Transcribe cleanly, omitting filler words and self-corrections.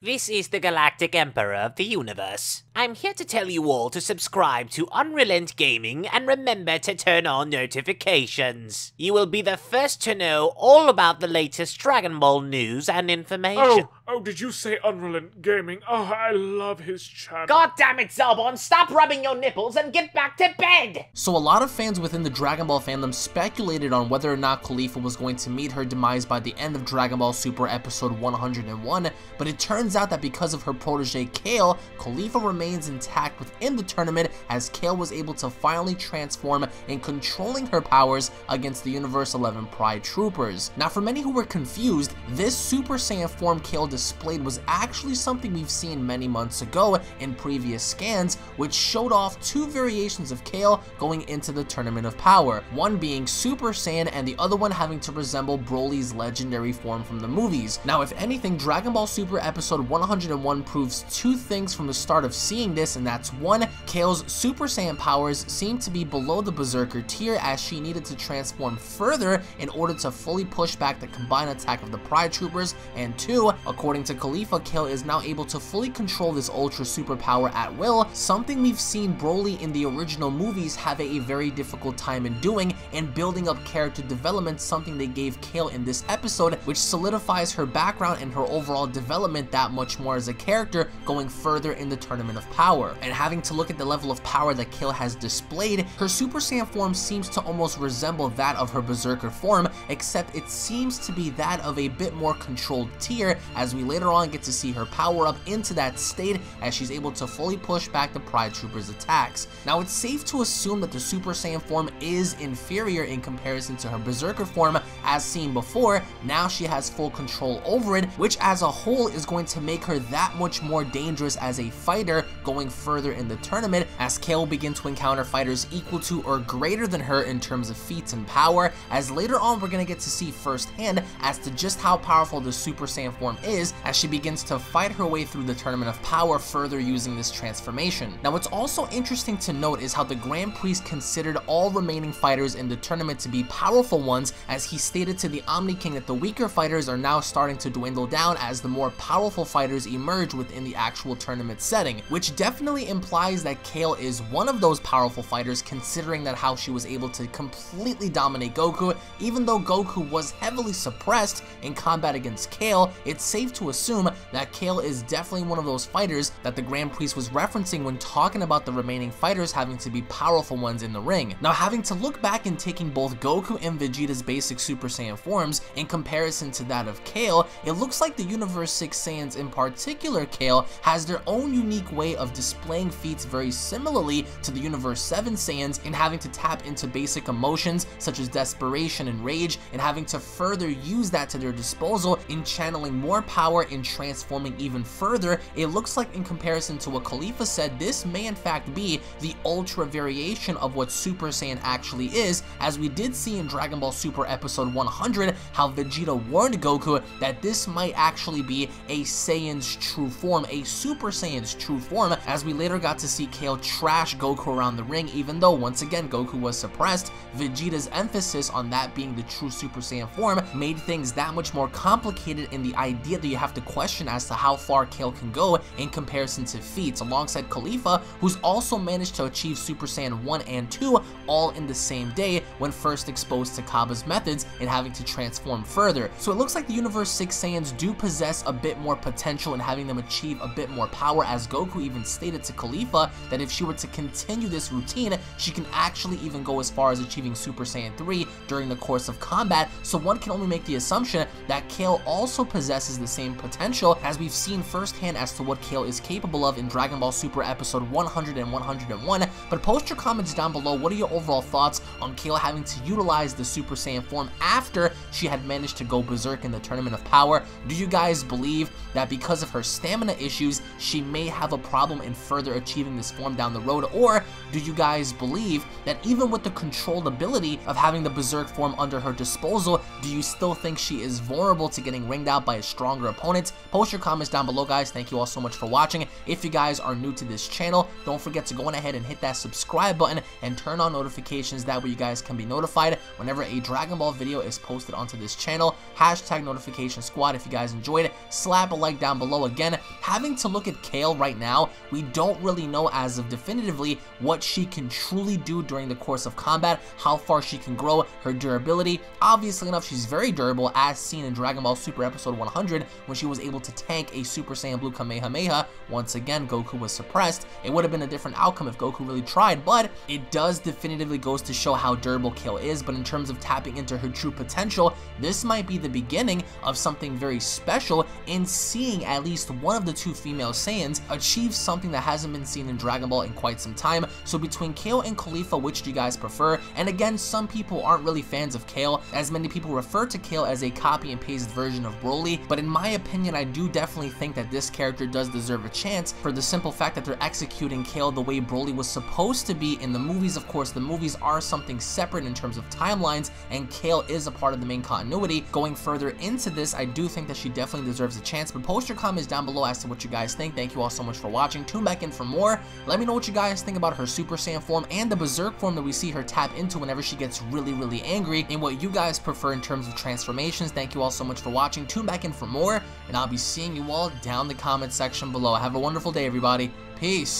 This is the Galactic Emperor of the Universe. I'm here to tell you all to subscribe to UnrealEntGaming and remember to turn on notifications. You will be the first to know all about the latest Dragon Ball news and information. Oh, did you say UnrealEntGaming? Oh, I love his channel. God damn it, Zelbon, stop rubbing your nipples and get back to bed! So a lot of fans within the Dragon Ball fandom speculated on whether or not Khalifa was going to meet her demise by the end of Dragon Ball Super episode 101, but it turns out that because of her protege Kale, Khalifa remains intact within the tournament as Kale was able to finally transform in controlling her powers against the Universe 11 Pride Troopers. Now for many who were confused, this Super Saiyan form Kale displayed was actually something we've seen many months ago in previous scans, which showed off two variations of Kale going into the Tournament of Power, one being Super Saiyan and the other one having to resemble Broly's legendary form from the movies. Now if anything, Dragon Ball Super episode 101 proves two things from the start of seeing this, and that's one, Kale's Super Saiyan powers seem to be below the Berserker tier as she needed to transform further in order to fully push back the combined attack of the Pride Troopers, and two, according to Khalifa, Kale is now able to fully control this ultra superpower at will, something we've seen Broly in the original movies have a very difficult time in doing, and building up character development, something they gave Kale in this episode, which solidifies her background and her overall development that much more as a character going further in the Tournament of Power. And having to look at the level of power that Kale has displayed, her Super Saiyan form seems to almost resemble that of her Berserker form, except it seems to be that of a bit more controlled tier, as we later on get to see her power up into that state as she's able to fully push back the Pride Troopers' attacks. Now it's safe to assume that the Super Saiyan form is inferior in comparison to her Berserker form as seen before. Now she has full control over it, which as a whole is going to make her that much more dangerous as a fighter going further in the tournament, as Kale will begin to encounter fighters equal to or greater than her in terms of feats and power, as later on we're going to get to see firsthand as to just how powerful the Super Saiyan form is as she begins to fight her way through the Tournament of Power further using this transformation. Now what's also interesting to note is how the Grand Priest considered all remaining fighters in the tournament to be powerful ones, as he stated to the Omni King that the weaker fighters are now starting to dwindle down as the more powerful fighters emerge within the actual tournament setting, which definitely implies that Kale is one of those powerful fighters, considering that how she was able to completely dominate Goku. Even though Goku was heavily suppressed in combat against Kale, it's safe to assume that Kale is definitely one of those fighters that the Grand Priest was referencing when talking about the remaining fighters having to be powerful ones in the ring. Now having to look back and taking both Goku and Vegeta's basic Super Saiyan forms in comparison to that of Kale, it looks like the Universe 6 Saiyans, in particular Kale, has their own unique way of displaying feats very similarly to the Universe 7 Saiyans in having to tap into basic emotions such as desperation and rage, and having to further use that to their disposal in channeling more power and transforming even further. It looks like in comparison to what Khalifa said, this may in fact be the ultra variation of what Super Saiyan actually is, as we did see in Dragon Ball Super episode 100 how Vegeta warned Goku that this might actually be a Saiyan's true form, a Super Saiyan's true form, as we later got to see Kale trash Goku around the ring, even though once again Goku was suppressed. Vegeta's emphasis on that being the true Super Saiyan form made things that much more complicated in the idea that you have to question as to how far Kale can go in comparison to feats, alongside Khalifa, who's also managed to achieve Super Saiyan 1 and 2 all in the same day when first exposed to Cabba's methods and having to transform further. So it looks like the Universe 6 Saiyans do possess a bit more potential in having them achieve a bit more power, as Goku even stated to Khalifa that if she were to continue this routine, she can actually even go as far as achieving Super Saiyan 3 during the course of combat. So one can only make the assumption that Kale also possesses the same potential, as we've seen firsthand as to what Kale is capable of in Dragon Ball Super episode 100 and 101. But post your comments down below. What are your overall thoughts on Kale having to utilize the Super Saiyan form after she had managed to go berserk in the Tournament of Power? Do you guys believe that because of her stamina issues, she may have a problem in further achieving this form down the road? Or do you guys believe that even with the controlled ability of having the Berserk form under her disposal, do you still think she is vulnerable to getting ringed out by a stronger opponent? Post your comments down below, guys. Thank you all so much for watching. If you guys are new to this channel, don't forget to go on ahead and hit that subscribe button and turn on notifications. That way you guys can be notified whenever a Dragon Ball video is posted onto this channel. Hashtag notification squad. If you guys enjoyed it, slap a like like down below. Again, having to look at Kale right now, we don't really know as of definitively what she can truly do during the course of combat, how far she can grow, her durability. Obviously enough, she's very durable, as seen in Dragon Ball Super Episode 100 when she was able to tank a Super Saiyan Blue Kamehameha. Once again, Goku was suppressed. It would have been a different outcome if Goku really tried, but it does definitively goes to show how durable Kale is. But in terms of tapping into her true potential, this might be the beginning of something very special in seeing at least one of the two female Saiyans achieve something that hasn't been seen in Dragon Ball in quite some time. So between Kale and Caulifla, which do you guys prefer? And again, some people aren't really fans of Kale, as many people refer to Kale as a copy and paste version of Broly, but in my opinion, I do definitely think that this character does deserve a chance for the simple fact that they're executing Kale the way Broly was supposed to be in the movies. Of course, the movies are something separate in terms of timelines, and Kale is a part of the main continuity. Going further into this, I do think that she definitely deserves a chance, but post your comments down below as to what you guys think. Thank you all so much for watching. Tune back in for more. Let me know what you guys think about her Super Saiyan form and the Berserk form that we see her tap into whenever she gets really angry, and what you guys prefer in terms of transformations. Thank you all so much for watching. Tune back in for more, and I'll be seeing you all down the comment section below. Have a wonderful day, everybody. Peace.